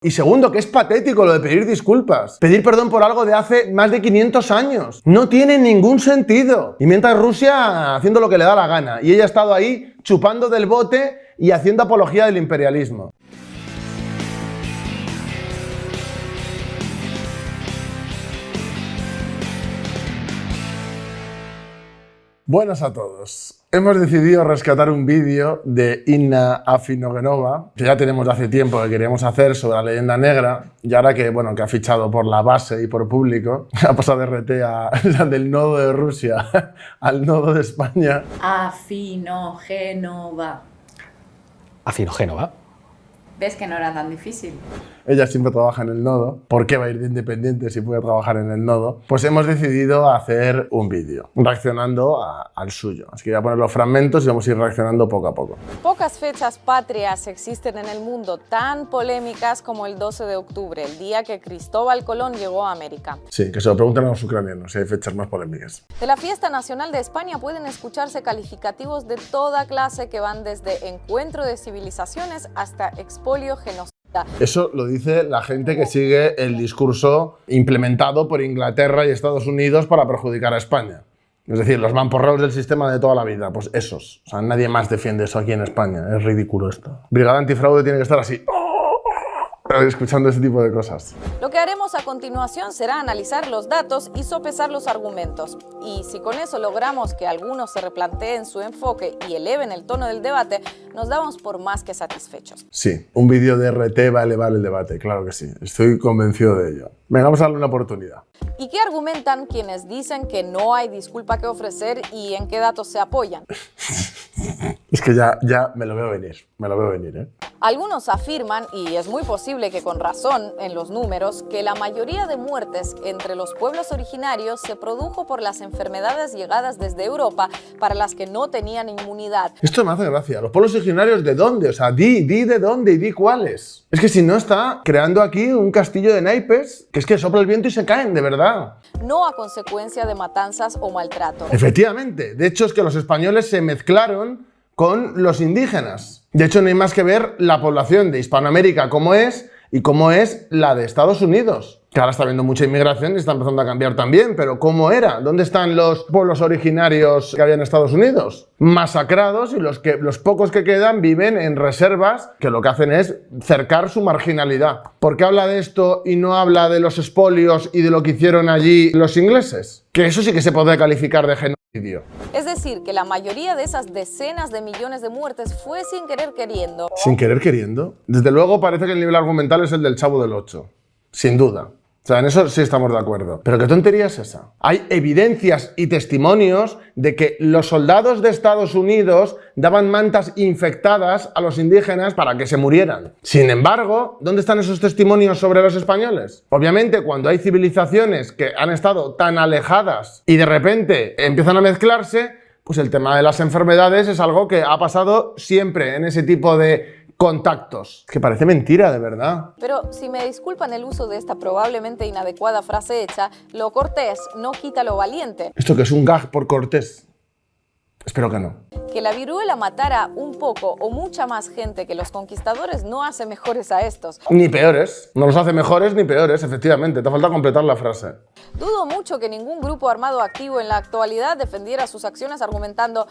Y segundo, que es patético lo de pedir disculpas. Pedir perdón por algo de hace más de 500 años. No tiene ningún sentido. Y mientras Rusia haciendo lo que le da la gana. Y ella ha estado ahí chupando del bote y haciendo apología del imperialismo. Buenas a todos. Hemos decidido rescatar un vídeo de Inna Afinogenova, que ya tenemos de hace tiempo que queríamos hacer sobre la leyenda negra, y ahora que, bueno, que ha fichado por la base y por público, ha pasado de RT del nodo de Rusia al nodo de España. Afinogenova. Afinogenova. ¿Ves que no era tan difícil? Ella siempre trabaja en el nodo. ¿Por qué va a ir de independiente si puede trabajar en el nodo? Pues hemos decidido hacer un vídeo reaccionando al suyo. Así que voy a poner los fragmentos y vamos a ir reaccionando poco a poco. Pocas fechas patrias existen en el mundo tan polémicas como el 12 de octubre, el día que Cristóbal Colón llegó a América. Sí, que se lo pregunten a los ucranianos si hay fechas más polémicas. De la Fiesta Nacional de España pueden escucharse calificativos de toda clase que van desde encuentro de civilizaciones hasta expolio genocida. Eso lo dice la gente que sigue el discurso implementado por Inglaterra y Estados Unidos para perjudicar a España. Es decir, los mamporreos del sistema de toda la vida, pues esos. O sea, nadie más defiende eso aquí en España. Es ridículo esto. Brigada Antifraude tiene que estar así, escuchando ese tipo de cosas. Lo que haremos a continuación será analizar los datos y sopesar los argumentos. Y si con eso logramos que algunos se replanteen su enfoque y eleven el tono del debate, nos damos por más que satisfechos. Sí, un vídeo de RT va a elevar el debate, claro que sí. Estoy convencido de ello. Venga, vamos a darle una oportunidad. ¿Y qué argumentan quienes dicen que no hay disculpa que ofrecer y en qué datos se apoyan? Es que ya me lo veo venir, ¿eh? Algunos afirman, y es muy posible que con razón en los números, que la mayoría de muertes entre los pueblos originarios se produjo por las enfermedades llegadas desde Europa para las que no tenían inmunidad. Esto me hace gracia. ¿Los pueblos originarios de dónde? O sea, di de dónde y di cuáles. Es que si no está creando aquí un castillo de naipes, que es que sopla el viento y se caen, de verdad. No a consecuencia de matanzas o maltrato. Efectivamente. De hecho, es que los españoles se mezclaron con los indígenas. De hecho, no hay más que ver la población de Hispanoamérica cómo es y cómo es la de Estados Unidos. Que ahora está habiendo mucha inmigración y está empezando a cambiar también, pero ¿cómo era? ¿Dónde están los pueblos originarios que había en Estados Unidos? Masacrados, y los pocos que quedan viven en reservas que lo que hacen es cercar su marginalidad. ¿Por qué habla de esto y no habla de los expolios y de lo que hicieron allí los ingleses? Que eso sí que se puede calificar de genocidio. Es decir, que la mayoría de esas decenas de millones de muertes fue sin querer queriendo. ¿Sin querer queriendo? Desde luego parece que el nivel argumental es el del Chavo del Ocho. Sin duda. O sea, en eso sí estamos de acuerdo. Pero ¿qué tontería es esa? Hay evidencias y testimonios de que los soldados de Estados Unidos daban mantas infectadas a los indígenas para que se murieran. Sin embargo, ¿dónde están esos testimonios sobre los españoles? Obviamente, cuando hay civilizaciones que han estado tan alejadas y de repente empiezan a mezclarse, pues el tema de las enfermedades es algo que ha pasado siempre en ese tipo de contactos. Es que parece mentira, de verdad. Pero si me disculpan el uso de esta probablemente inadecuada frase hecha, lo cortés no quita lo valiente. ¿Esto que es un gag por cortés? Espero que no. Que la viruela matara un poco o mucha más gente que los conquistadores no hace mejores a estos. Ni peores. No los hace mejores ni peores, efectivamente. Te falta completar la frase. Dudo mucho que ningún grupo armado activo en la actualidad defendiera sus acciones argumentando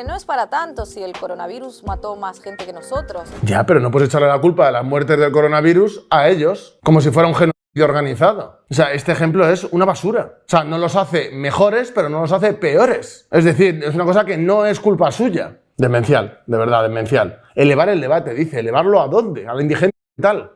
no es para tanto si el coronavirus mató más gente que nosotros. Ya, pero no puedes echarle la culpa de las muertes del coronavirus a ellos, como si fuera un genocidio organizado. O sea, este ejemplo es una basura. O sea, no los hace mejores, pero no los hace peores. Es decir, es una cosa que no es culpa suya. Demencial, de verdad, demencial. Elevar el debate, dice. ¿Elevarlo a dónde? ¿A la indigencia y tal?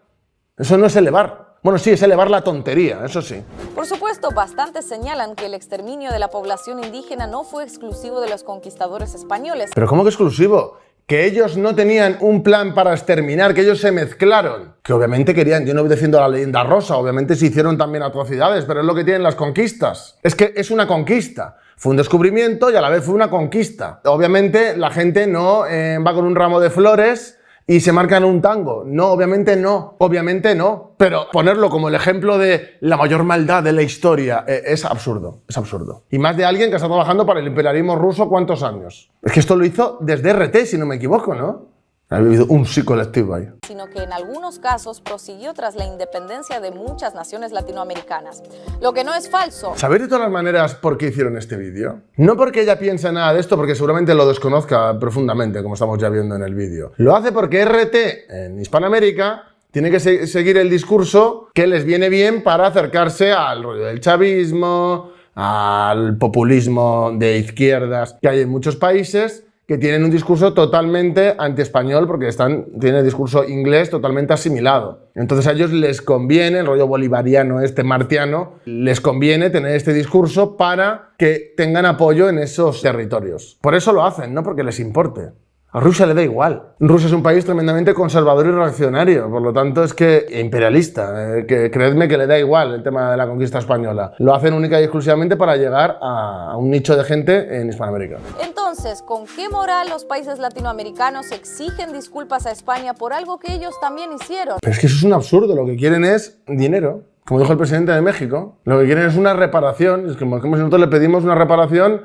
Eso no es elevar. Bueno, sí, es elevar la tontería, eso sí. Por supuesto, bastantes señalan que el exterminio de la población indígena no fue exclusivo de los conquistadores españoles. ¿Pero cómo que exclusivo? Que ellos no tenían un plan para exterminar, que ellos se mezclaron. Que obviamente querían, yo no defiendo la leyenda rosa, obviamente se hicieron también atrocidades, pero es lo que tienen las conquistas. Es que es una conquista. Fue un descubrimiento y a la vez fue una conquista. Obviamente la gente no va con un ramo de flores y se marcan un tango. No, obviamente no. Obviamente no. Pero ponerlo como el ejemplo de la mayor maldad de la historia es absurdo. Es absurdo. Y más de alguien que está trabajando para el imperialismo ruso ¿cuántos años? Es que esto lo hizo desde RT, si no me equivoco, ¿no? Ha habido un sí colectivo ahí. Sino que en algunos casos prosiguió tras la independencia de muchas naciones latinoamericanas. Lo que no es falso. ¿Sabéis de todas las maneras por qué hicieron este vídeo? No porque ella piense nada de esto, porque seguramente lo desconozca profundamente, como estamos ya viendo en el vídeo. Lo hace porque RT en Hispanoamérica tiene que seguir el discurso que les viene bien para acercarse al rollo del chavismo, al populismo de izquierdas que hay en muchos países, que tienen un discurso totalmente anti-español porque tienen el discurso inglés totalmente asimilado. Entonces a ellos les conviene, el rollo bolivariano martiano, les conviene tener este discurso para que tengan apoyo en esos territorios. Por eso lo hacen, no porque les importe. A Rusia le da igual. Rusia es un país tremendamente conservador y reaccionario, por lo tanto es que imperialista, que creedme que le da igual el tema de la conquista española. Lo hacen única y exclusivamente para llegar a un nicho de gente en Hispanoamérica. Entonces, ¿con qué moral los países latinoamericanos exigen disculpas a España por algo que ellos también hicieron? Pero es que eso es un absurdo, lo que quieren es dinero. Como dijo el presidente de México, lo que quieren es una reparación. Es como si nosotros le pedimos una reparación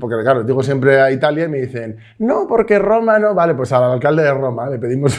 porque claro, digo siempre a Italia y me dicen, no, porque Roma no. Vale, pues al alcalde de Roma le pedimos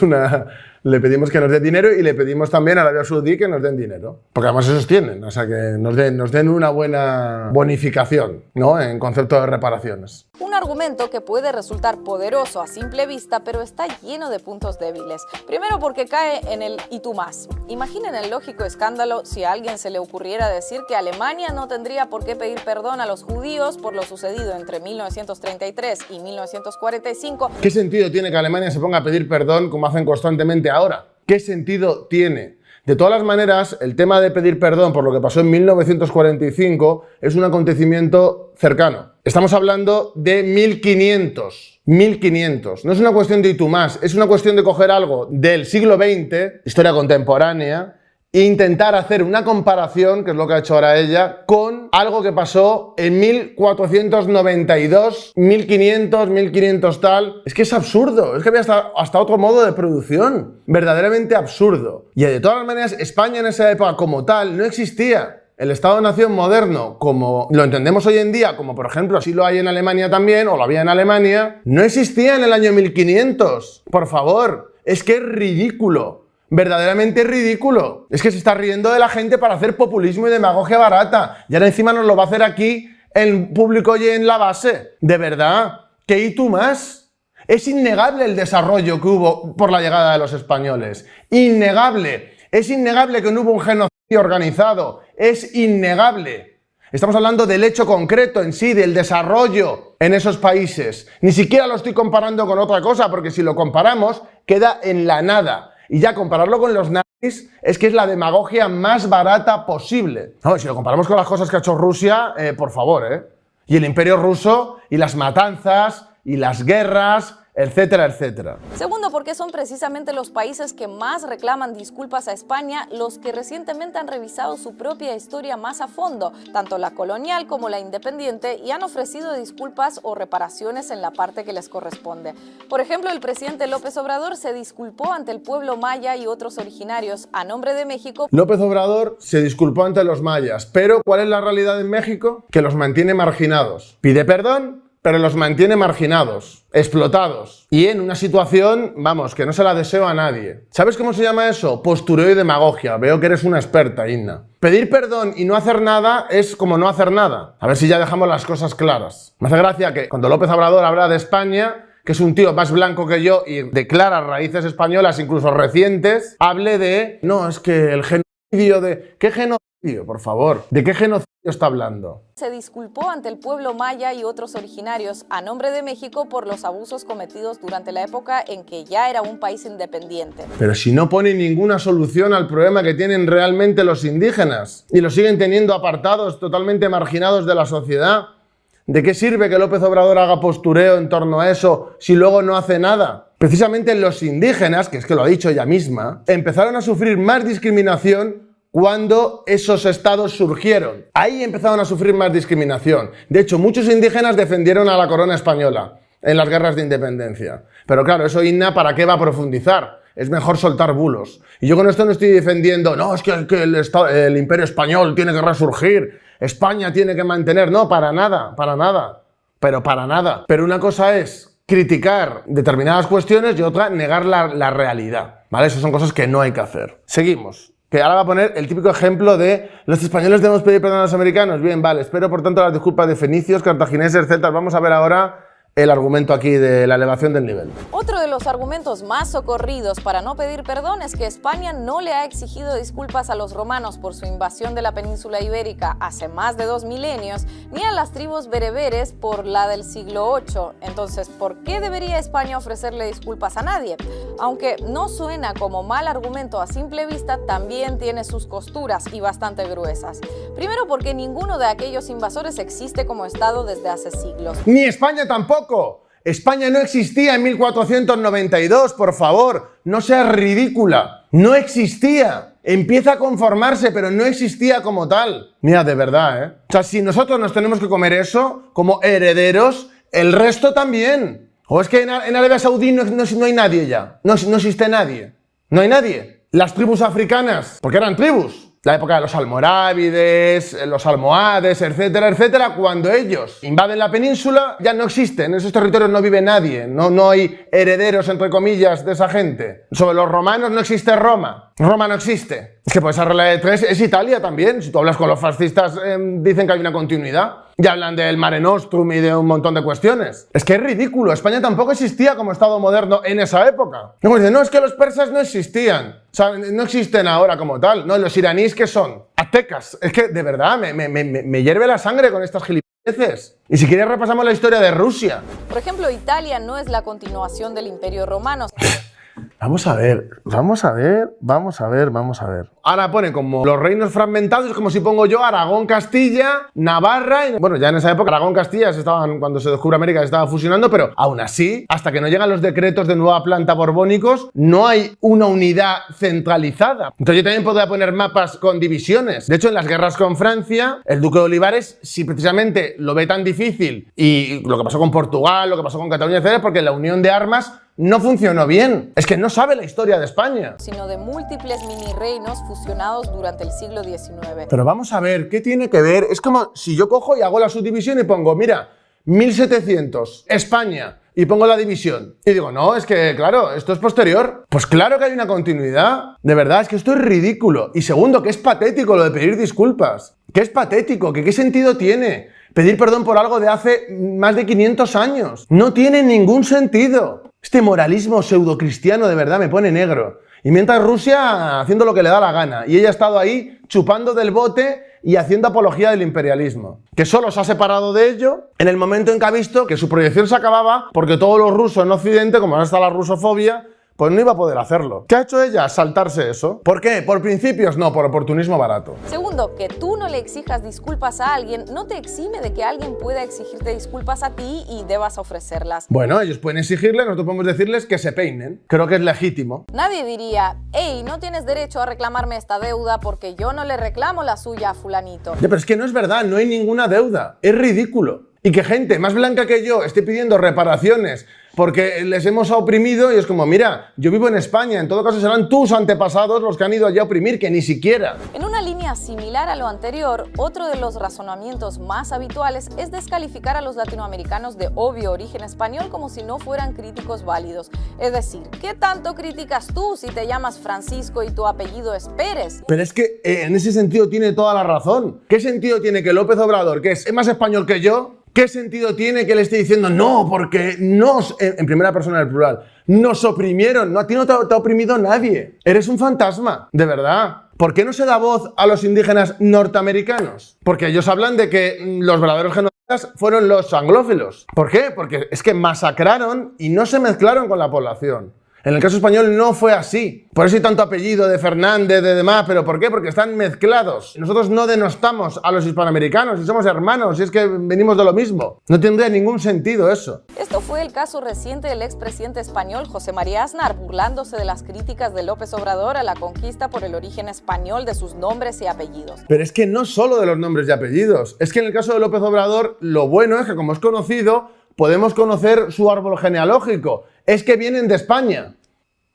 que nos dé dinero y le pedimos también a Arabia Saudí que nos den dinero. Porque además esos tienen, o sea, que nos den una buena bonificación, ¿no? En concepto de reparaciones. Un argumento que puede resultar poderoso a simple vista, pero está lleno de puntos débiles. Primero porque cae en el "y tú más". Imaginen el lógico escándalo si a alguien se le ocurriera decir que Alemania no tendría por qué pedir perdón a los judíos por lo sucedido entre 1933 y 1945. ¿Qué sentido tiene que Alemania se ponga a pedir perdón como hacen constantemente ahora? ¿Qué sentido tiene? De todas las maneras, el tema de pedir perdón por lo que pasó en 1945 es un acontecimiento cercano. Estamos hablando de 1500. 1500. No es una cuestión de y tú más, es una cuestión de coger algo del siglo XX, historia contemporánea, e intentar hacer una comparación, que es lo que ha hecho ahora ella, con algo que pasó en 1492, 1500, 1500 tal. Es que es absurdo, es que había hasta otro modo de producción. Verdaderamente absurdo. Y de todas las maneras, España en esa época como tal no existía. El Estado-Nación moderno, como lo entendemos hoy en día, como por ejemplo si lo hay en Alemania también, o lo había en Alemania, no existía en el año 1500. Por favor, es que es ridículo. Verdaderamente ridículo. Es que se está riendo de la gente para hacer populismo y demagogia barata. Y ahora encima nos lo va a hacer aquí en público y en la base. De verdad, ¿qué y tú más? Es innegable el desarrollo que hubo por la llegada de los españoles. Innegable. Es innegable que no hubo un genocidio organizado. Es innegable. Estamos hablando del hecho concreto en sí, del desarrollo en esos países. Ni siquiera lo estoy comparando con otra cosa, porque si lo comparamos, queda en la nada. Y ya compararlo con los nazis es que es la demagogia más barata posible. No, si lo comparamos con las cosas que ha hecho Rusia, por favor, ¿eh? Y el imperio ruso, y las matanzas, y las guerras, etcétera, etcétera. Segundo, porque son precisamente los países que más reclaman disculpas a España los que recientemente han revisado su propia historia más a fondo, tanto la colonial como la independiente, y han ofrecido disculpas o reparaciones en la parte que les corresponde. Por ejemplo, el presidente López Obrador se disculpó ante el pueblo maya y otros originarios a nombre de México. López Obrador se disculpó ante los mayas, pero ¿cuál es la realidad en México? Que los mantiene marginados. Pide perdón, pero los mantiene marginados, explotados y en una situación, vamos, que no se la deseo a nadie. ¿Sabes cómo se llama eso? Postureo y demagogia. Veo que eres una experta, Inna. Pedir perdón y no hacer nada es como no hacer nada. A ver si ya dejamos las cosas claras. Me hace gracia que cuando López Obrador habla de España, que es un tío más blanco que yo y declara raíces españolas incluso recientes, hable de, no, es que el genocidio de... ¿Qué genocidio? Por favor, ¿de qué genocidio está hablando? Se disculpó ante el pueblo maya y otros originarios a nombre de México por los abusos cometidos durante la época en que ya era un país independiente. Pero si no pone ninguna solución al problema que tienen realmente los indígenas y los siguen teniendo apartados, totalmente marginados de la sociedad, ¿de qué sirve que López Obrador haga postureo en torno a eso si luego no hace nada? Precisamente los indígenas, que es que lo ha dicho ella misma, empezaron a sufrir más discriminación cuando esos estados surgieron. Ahí empezaron a sufrir más discriminación. De hecho, muchos indígenas defendieron a la corona española en las guerras de independencia. Pero claro, eso, Inna, ¿para qué va a profundizar? Es mejor soltar bulos. Y yo con esto no estoy defendiendo, no, es que el imperio español tiene que resurgir, España tiene que mantener. No, para nada, para nada. Pero para nada. Pero una cosa es criticar determinadas cuestiones y otra negar la realidad, ¿vale? Esas son cosas que no hay que hacer. Seguimos. Que ahora va a poner el típico ejemplo de los españoles debemos pedir perdón a los americanos. Bien, vale, espero por tanto las disculpas de fenicios, cartagineses, celtas. Vamos a ver ahora el argumento aquí de la elevación del nivel. Otro de los argumentos más socorridos para no pedir perdón es que España no le ha exigido disculpas a los romanos por su invasión de la península ibérica hace más de 2 milenios, ni a las tribus bereberes por la del siglo VIII. Entonces, ¿por qué debería España ofrecerle disculpas a nadie? Aunque no suena como mal argumento a simple vista, también tiene sus costuras y bastante gruesas. Primero porque ninguno de aquellos invasores existe como Estado desde hace siglos. Ni España tampoco. España no existía en 1492, por favor, no seas ridícula. No existía. Empieza a conformarse, pero no existía como tal. Mira, de verdad, ¿eh? O sea, si nosotros nos tenemos que comer eso como herederos, el resto también. ¿O es que en Arabia Saudí no hay nadie ya? No existe nadie. No hay nadie. Las tribus africanas, porque eran tribus. La época de los almorávides, los almohades, etcétera, etcétera, cuando ellos invaden la península, ya no existen, en esos territorios no vive nadie, no hay herederos, entre comillas, de esa gente. Sobre los romanos no existe Roma, Roma no existe. Es que por esa regla de tres es Italia también, si tú hablas con los fascistas dicen que hay una continuidad. Y hablan del Mare Nostrum y de un montón de cuestiones. Es que es ridículo, España tampoco existía como Estado moderno en esa época. Luego dicen, no, es que los persas no existían. O sea, no existen ahora como tal. No, los iraníes, ¿qué son? Aztecas. Es que, de verdad, me hierve la sangre con estas gilipolleces. Y si quieres repasamos la historia de Rusia. Por ejemplo, Italia no es la continuación del Imperio Romano. Vamos a ver. Ahora pone como los reinos fragmentados, como si pongo yo Aragón, Castilla, Navarra. Bueno, ya en esa época Aragón, Castilla cuando se descubre América se estaba fusionando, pero aún así, hasta que no llegan los decretos de nueva planta borbónicos, no hay una unidad centralizada. Entonces yo también podría poner mapas con divisiones. De hecho, en las guerras con Francia, el duque de Olivares, si precisamente lo ve tan difícil, y lo que pasó con Portugal, lo que pasó con Cataluña, etc., porque la unión de armas no funcionó bien. Es que no sabe la historia de España. Sino de múltiples mini reinos fusionados durante el siglo XIX. Pero vamos a ver, ¿qué tiene que ver? Es como si yo cojo y hago la subdivisión y pongo, mira, 1700, España, y pongo la división. Y digo, no, es que, claro, esto es posterior. Pues claro que hay una continuidad. De verdad, es que esto es ridículo. Y segundo, que es patético lo de pedir disculpas. Que es patético, que qué sentido tiene pedir perdón por algo de hace más de 500 años. No tiene ningún sentido. Este moralismo pseudocristiano de verdad me pone negro. Y mientras Rusia haciendo lo que le da la gana. Y ella ha estado ahí chupando del bote y haciendo apología del imperialismo. Que solo se ha separado de ello en el momento en que ha visto que su proyección se acababa porque todos los rusos en Occidente, como ahora está la rusofobia, pues no iba a poder hacerlo. ¿Qué ha hecho ella? Saltarse eso. ¿Por qué? ¿Por principios? No, por oportunismo barato. Segundo, que tú no le exijas disculpas a alguien no te exime de que alguien pueda exigirte disculpas a ti y debas ofrecerlas. Bueno, ellos pueden exigirle, nosotros podemos decirles que se peinen. Creo que es legítimo. Nadie diría, hey, no tienes derecho a reclamarme esta deuda porque yo no le reclamo la suya a fulanito. Ya, pero es que no es verdad, no hay ninguna deuda. Es ridículo. Y que gente más blanca que yo esté pidiendo reparaciones porque les hemos oprimido y es como, mira, yo vivo en España, en todo caso serán tus antepasados los que han ido allá a oprimir, que ni siquiera. En una línea similar a lo anterior, otro de los razonamientos más habituales es descalificar a los latinoamericanos de obvio origen español como si no fueran críticos válidos. Es decir, ¿qué tanto criticas tú si te llamas Francisco y tu apellido es Pérez? Pero es que en ese sentido tiene toda la razón. ¿Qué sentido tiene que López Obrador, que es más español que yo, qué sentido tiene que le esté diciendo no, porque nos, en primera persona del plural, nos oprimieron? No, a ti no te ha oprimido nadie. Eres un fantasma, de verdad. ¿Por qué no se da voz a los indígenas norteamericanos? Porque ellos hablan de que los verdaderos genocidas fueron los anglófilos. ¿Por qué? Porque es que masacraron y no se mezclaron con la población. En el caso español no fue así. Por eso hay tanto apellido de Fernández, de demás. ¿Pero por qué? Porque están mezclados. Nosotros no denostamos a los hispanoamericanos y somos hermanos y es que venimos de lo mismo. No tendría ningún sentido eso. Esto fue el caso reciente del expresidente español José María Aznar, burlándose de las críticas de López Obrador a la conquista por el origen español de sus nombres y apellidos. Pero es que no solo de los nombres y apellidos. Es que en el caso de López Obrador, lo bueno es que como es conocido, podemos conocer su árbol genealógico. Es que vienen de España.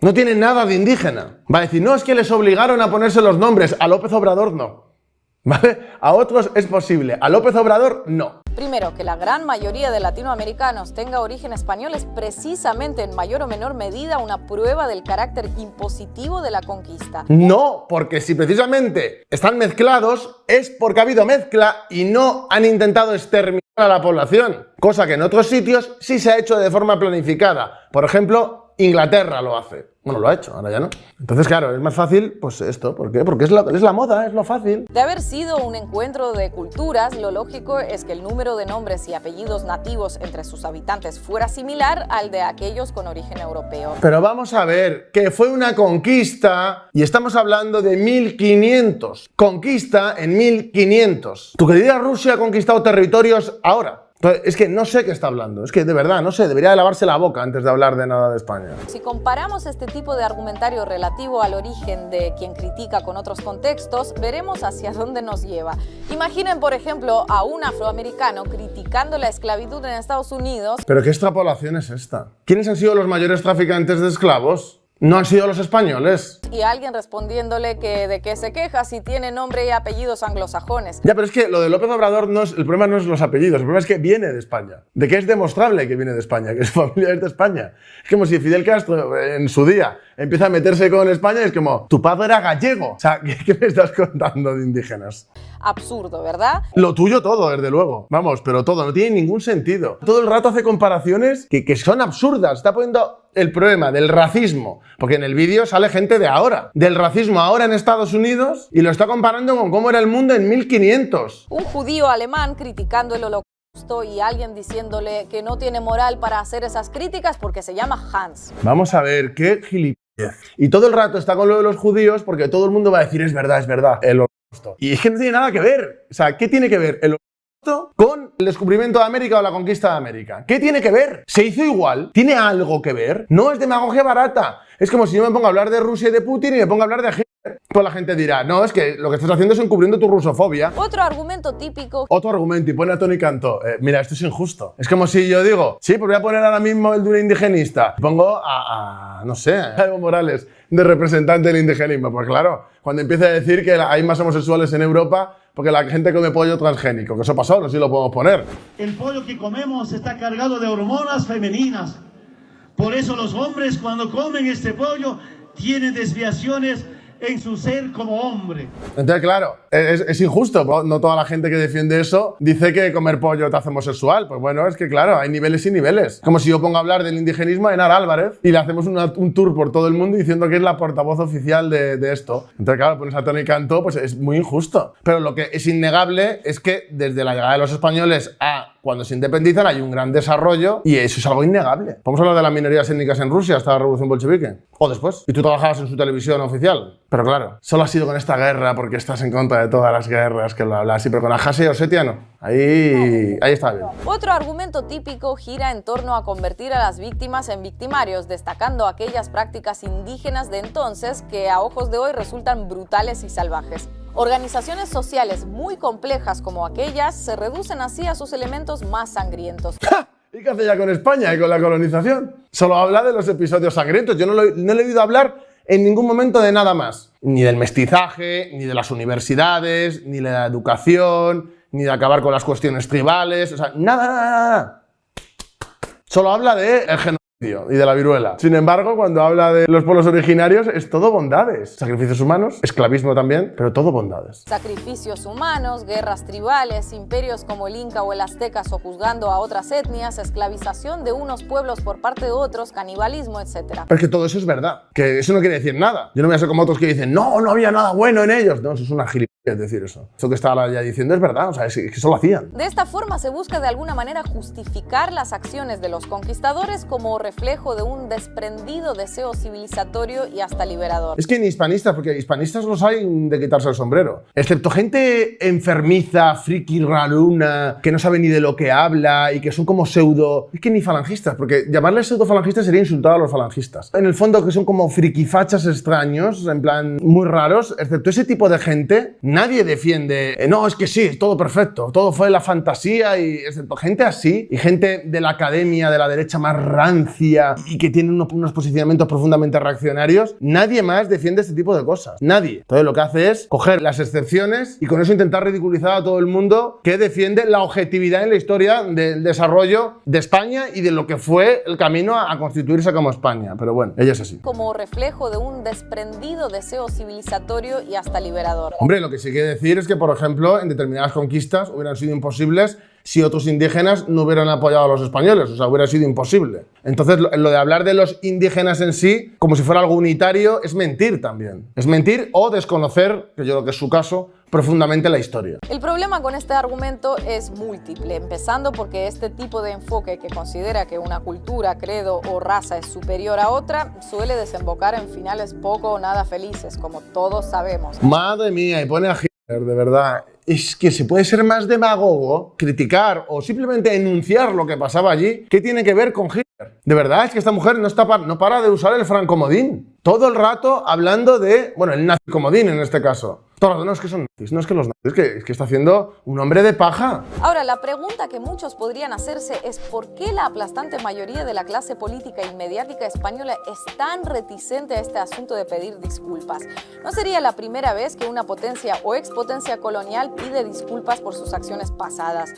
No tienen nada de indígena. Va a decir, no, es que les obligaron a ponerse los nombres. A López Obrador no. ¿vale? A otros es posible, a López Obrador no. Primero, que la gran mayoría de latinoamericanos tenga origen español es precisamente en mayor o menor medida una prueba del carácter impositivo de la conquista. No, porque si precisamente están mezclados es porque ha habido mezcla y no han intentado exterminar a la población, cosa que en otros sitios sí se ha hecho de forma planificada. Por ejemplo, Inglaterra lo hace. Bueno, lo ha hecho, ahora ya no. Entonces, claro, es más fácil, pues esto. ¿Por qué? Porque es la moda, es lo fácil. De haber sido un encuentro de culturas, lo lógico es que el número de nombres y apellidos nativos entre sus habitantes fuera similar al de aquellos con origen europeo. Pero vamos a ver, que fue una conquista y estamos hablando de 1500. Conquista en 1500. ¿Tu querida Rusia ha conquistado territorios ahora? Es que no sé qué está hablando, es que de verdad, no sé, debería de lavarse la boca antes de hablar de nada de España. Si comparamos este tipo de argumentario relativo al origen de quien critica con otros contextos, veremos hacia dónde nos lleva. Imaginen, por ejemplo, a un afroamericano criticando la esclavitud en Estados Unidos. ¿Pero qué extrapolación es esta? ¿Quiénes han sido los mayores traficantes de esclavos? ¿No han sido los españoles? Y alguien respondiéndole que de qué se queja si tiene nombre y apellidos anglosajones. Ya, pero es que lo de López Obrador el problema no es los apellidos, el problema es que viene de España. De que es demostrable que viene de España, que su familia es de España. Es como si Fidel Castro en su día empieza a meterse con España y es como, tu padre era gallego. O sea, ¿qué me estás contando de indígenas? Absurdo, ¿verdad? Lo tuyo todo, desde luego. Vamos, pero todo, no tiene ningún sentido. Todo el rato hace comparaciones que son absurdas. Está poniendo el problema del racismo, porque en el vídeo sale gente de ahora, del racismo ahora en Estados Unidos, y lo está comparando con cómo era el mundo en 1500. Un judío alemán criticando el holocausto y alguien diciéndole que no tiene moral para hacer esas críticas porque se llama Hans. Vamos a ver, qué gilipollez. Y todo el rato está con lo de los judíos porque todo el mundo va a decir es verdad, el holocausto. Y es que no tiene nada que ver. O sea, ¿qué tiene que ver el holocausto con el descubrimiento de América o la conquista de América? ¿Qué tiene que ver? ¿Se hizo igual? ¿Tiene algo que ver? No es demagogia barata. Es como si yo me pongo a hablar de Rusia y de Putin y me pongo a hablar de Hitler. Pues la gente dirá, no, es que lo que estás haciendo es encubriendo tu rusofobia. Otro argumento típico. Otro argumento, y pone a Tony Cantó. Mira, esto es injusto. Es como si yo digo, sí, pues voy a poner ahora mismo el de un indigenista. Pongo no sé, a Evo Morales de representante del indigenismo. Pues claro, cuando empieza a decir que hay más homosexuales en Europa porque la gente come pollo transgénico, que eso pasó, no sé si lo podemos poner. El pollo que comemos está cargado de hormonas femeninas. Por eso los hombres cuando comen este pollo tienen desviaciones en su ser como hombre. Entonces, claro, es injusto. No toda la gente que defiende eso dice que comer pollo te hace homosexual. Pues bueno, es que claro, hay niveles y niveles. Como si yo pongo a hablar del indigenismo a Enar Álvarez y le hacemos un tour por todo el mundo diciendo que es la portavoz oficial de esto. Entonces, claro, pones a Tony Cantó, pues es muy injusto. Pero lo que es innegable es que desde la llegada de los españoles a cuando se independizan hay un gran desarrollo y eso es algo innegable. Vamos a hablar de las minorías étnicas en Rusia hasta la revolución bolchevique. O después. Y tú trabajabas en su televisión oficial. Pero claro, solo ha sido con esta guerra porque estás en contra de todas las guerras que lo hablas. Sí, pero con Abjasia y Osetia no. Ahí está bien. Otro argumento típico gira en torno a convertir a las víctimas en victimarios, destacando aquellas prácticas indígenas de entonces que a ojos de hoy resultan brutales y salvajes. Organizaciones sociales muy complejas como aquellas se reducen así a sus elementos más sangrientos. ¡Ja! ¿Y qué hace ya con España y con la colonización? Solo habla de los episodios sangrientos. Yo no le he oído hablar en ningún momento de nada más. Ni del mestizaje, ni de las universidades, ni de la educación, ni de acabar con las cuestiones tribales. O sea, nada. Solo habla del genocidio y de la viruela. Sin embargo, cuando habla de los pueblos originarios, es todo bondades. Sacrificios humanos, esclavismo también, pero todo bondades. Sacrificios humanos, guerras tribales, imperios como el Inca o el Azteca sojuzgando a otras etnias, esclavización de unos pueblos por parte de otros, canibalismo, etc. Pero es que todo eso es verdad, que eso no quiere decir nada. Yo no voy a ser como otros que dicen, no había nada bueno en ellos. No, eso es una gilipollez decir eso. Eso que estaba ya diciendo es verdad, o sea, es que eso lo hacían. De esta forma se busca de alguna manera justificar las acciones de los conquistadores como reflejo de un desprendido deseo civilizatorio y hasta liberador. Es que ni hispanistas, porque hispanistas los hay de quitarse el sombrero. Excepto gente enfermiza, friki, raruna, que no sabe ni de lo que habla y que son como pseudo... Es que ni falangistas, porque llamarles pseudo falangistas sería insultar a los falangistas. En el fondo que son como frikifachas extraños, en plan muy raros, excepto ese tipo de gente, nadie defiende... no, es que sí, es todo perfecto, todo fue la fantasía y... Excepto gente así y gente de la academia, de la derecha más rancia, nazia y que tiene unos posicionamientos profundamente reaccionarios, nadie más defiende este tipo de cosas. Nadie. Entonces lo que hace es coger las excepciones y con eso intentar ridiculizar a todo el mundo que defiende la objetividad en la historia del desarrollo de España y de lo que fue el camino a constituirse como España. Pero bueno, ella es así. Como reflejo de un desprendido deseo civilizatorio y hasta liberador. Hombre, lo que sí quiere decir es que, por ejemplo, en determinadas conquistas hubieran sido imposibles si otros indígenas no hubieran apoyado a los españoles, o sea, hubiera sido imposible. Entonces, lo de hablar de los indígenas en sí, como si fuera algo unitario, es mentir también. Es mentir o desconocer, que yo creo que es su caso, profundamente la historia. El problema con este argumento es múltiple, empezando porque este tipo de enfoque que considera que una cultura, credo o raza es superior a otra, suele desembocar en finales poco o nada felices, como todos sabemos. Madre mía, y pone a Hitler, de verdad. Es que se puede ser más demagogo, criticar o simplemente enunciar lo que pasaba allí. ¿Qué tiene que ver con Hitler? De verdad, es que esta mujer no para de usar el francomodín. Todo el rato hablando de, bueno, el nazicomodín en este caso. Todo el rato, no es que son nazis, no es que los nazis, es que está haciendo un hombre de paja. Ahora, la pregunta que muchos podrían hacerse es ¿por qué la aplastante mayoría de la clase política y mediática española es tan reticente a este asunto de pedir disculpas? No sería la primera vez que una potencia o expotencia colonial pide disculpas por sus acciones pasadas.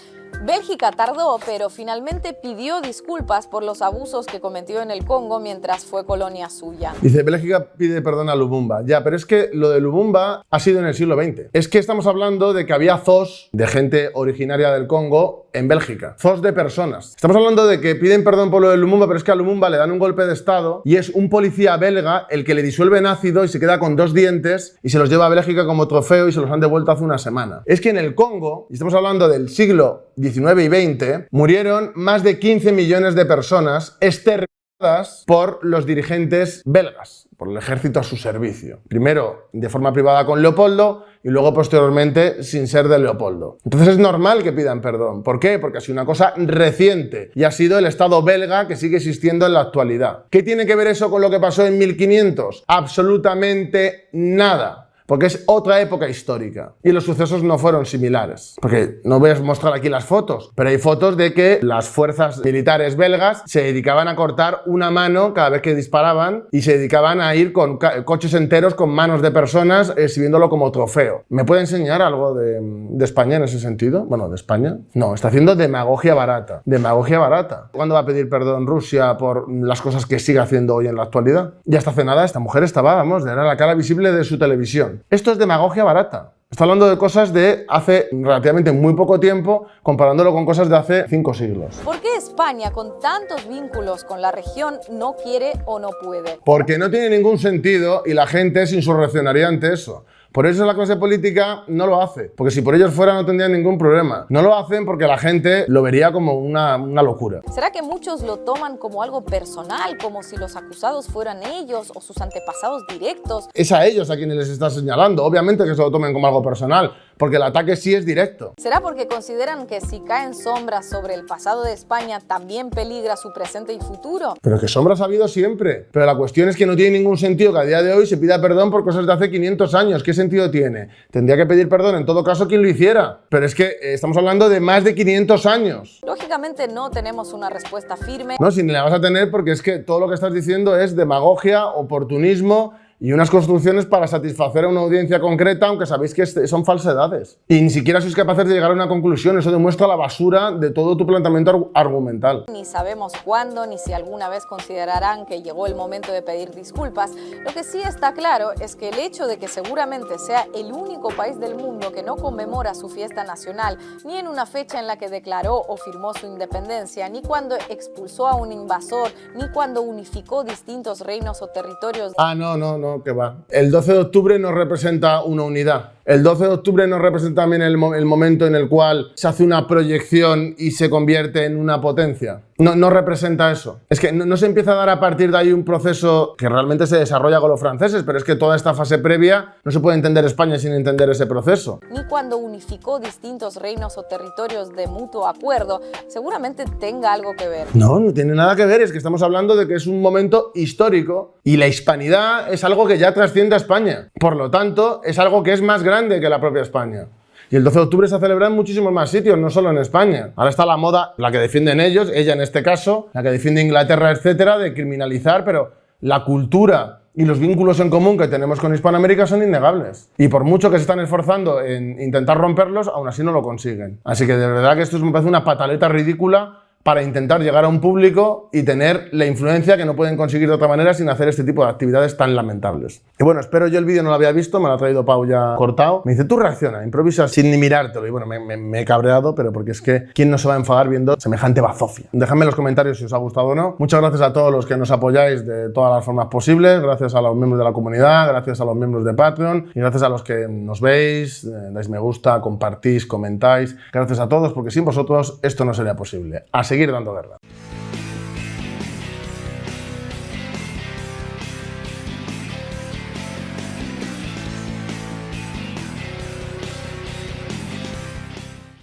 Bélgica tardó, pero finalmente pidió disculpas por los abusos que cometió en el Congo mientras fue colonia suya. Dice, Bélgica pide perdón a Lumumba. Ya, pero es que lo de Lumumba ha sido en el siglo XX. Es que estamos hablando de que había zoos de gente originaria del Congo en Bélgica. Zoos de personas. Estamos hablando de que piden perdón por lo de Lumumba, pero es que a Lumumba le dan un golpe de estado y es un policía belga el que le disuelve en ácido y se queda con 2 dientes y se los lleva a Bélgica como trofeo y se los han devuelto hace una semana. Es que en el Congo, y estamos hablando del siglo XIX y XX, murieron más de 15 millones de personas exterminadas por los dirigentes belgas, por el ejército a su servicio. Primero de forma privada con Leopoldo y luego posteriormente sin ser de Leopoldo. Entonces es normal que pidan perdón. ¿Por qué? Porque ha sido una cosa reciente y ha sido el Estado belga que sigue existiendo en la actualidad. ¿Qué tiene que ver eso con lo que pasó en 1500? Absolutamente nada. Porque es otra época histórica y los sucesos no fueron similares. Porque no voy a mostrar aquí las fotos, pero hay fotos de que las fuerzas militares belgas se dedicaban a cortar una mano cada vez que disparaban y se dedicaban a ir con coches enteros con manos de personas exhibiéndolo como trofeo. ¿Me puede enseñar algo de España en ese sentido? Bueno, ¿de España? No, está haciendo demagogia barata. Demagogia barata. ¿Cuándo va a pedir perdón Rusia por las cosas que sigue haciendo hoy en la actualidad? Ya hasta hace nada esta mujer estaba, vamos, era la cara visible de su televisión. Esto es demagogia barata. Está hablando de cosas de hace relativamente muy poco tiempo, comparándolo con cosas de hace 5 siglos. ¿Por qué España, con tantos vínculos con la región, no quiere o no puede? Porque no tiene ningún sentido y la gente es insurreccionaria ante eso. Por eso la clase política no lo hace, porque si por ellos fuera no tendrían ningún problema. No lo hacen porque la gente lo vería como una locura. ¿Será que muchos lo toman como algo personal, como si los acusados fueran ellos o sus antepasados directos? Es a ellos a quienes les está señalando. Obviamente que se lo tomen como algo personal, porque el ataque sí es directo. ¿Será porque consideran que si caen sombras sobre el pasado de España también peligra su presente y futuro? Pero que sombras ha habido siempre. Pero la cuestión es que no tiene ningún sentido que a día de hoy se pida perdón por cosas de hace 500 años. ¿Qué sentido tiene? Tendría que pedir perdón en todo caso quien lo hiciera. Pero es que estamos hablando de más de 500 años. Lógicamente no tenemos una respuesta firme. No, si ni la vas a tener porque es que todo lo que estás diciendo es demagogia, oportunismo y unas construcciones para satisfacer a una audiencia concreta, aunque sabéis que son falsedades. Y ni siquiera sois capaces de llegar a una conclusión. Eso demuestra la basura de todo tu planteamiento argumental. Ni sabemos cuándo, ni si alguna vez considerarán que llegó el momento de pedir disculpas. Lo que sí está claro es que el hecho de que seguramente sea el único país del mundo que no conmemora su fiesta nacional, ni en una fecha en la que declaró o firmó su independencia, ni cuando expulsó a un invasor, ni cuando unificó distintos reinos o territorios. No, que va. El 12 de octubre no representa una unidad. El 12 de octubre no representa también el momento en el cual se hace una proyección y se convierte en una potencia. No representa eso. Es que no se empieza a dar a partir de ahí un proceso que realmente se desarrolla con los franceses, pero es que toda esta fase previa no se puede entender España sin entender ese proceso. Ni cuando unificó distintos reinos o territorios de mutuo acuerdo, seguramente tenga algo que ver. No tiene nada que ver, es que estamos hablando de que es un momento histórico y la hispanidad es algo que ya trasciende a España. Por lo tanto, es algo que es más grande que la propia España. Y el 12 de octubre se celebra en muchísimos más sitios, no solo en España. Ahora está la moda, la que defienden ellos, ella en este caso, la que defiende Inglaterra, etcétera, de criminalizar, pero la cultura y los vínculos en común que tenemos con Hispanoamérica son innegables. Y por mucho que se están esforzando en intentar romperlos, aún así no lo consiguen. Así que de verdad que esto me parece una pataleta ridícula para intentar llegar a un público y tener la influencia que no pueden conseguir de otra manera sin hacer este tipo de actividades tan lamentables. Y bueno, espero, yo el vídeo no lo había visto, me lo ha traído Pau ya cortado. Me dice, tú reacciona, improvisa sin ni mirártelo. Y bueno, me he cabreado, pero porque es que ¿quién no se va a enfadar viendo semejante bazofia? Dejadme en los comentarios si os ha gustado o no. Muchas gracias a todos los que nos apoyáis de todas las formas posibles. Gracias a los miembros de la comunidad, gracias a los miembros de Patreon y gracias a los que nos veis, dais me gusta, compartís, comentáis. Gracias a todos, porque sin vosotros esto no sería posible. A seguir dando guerra.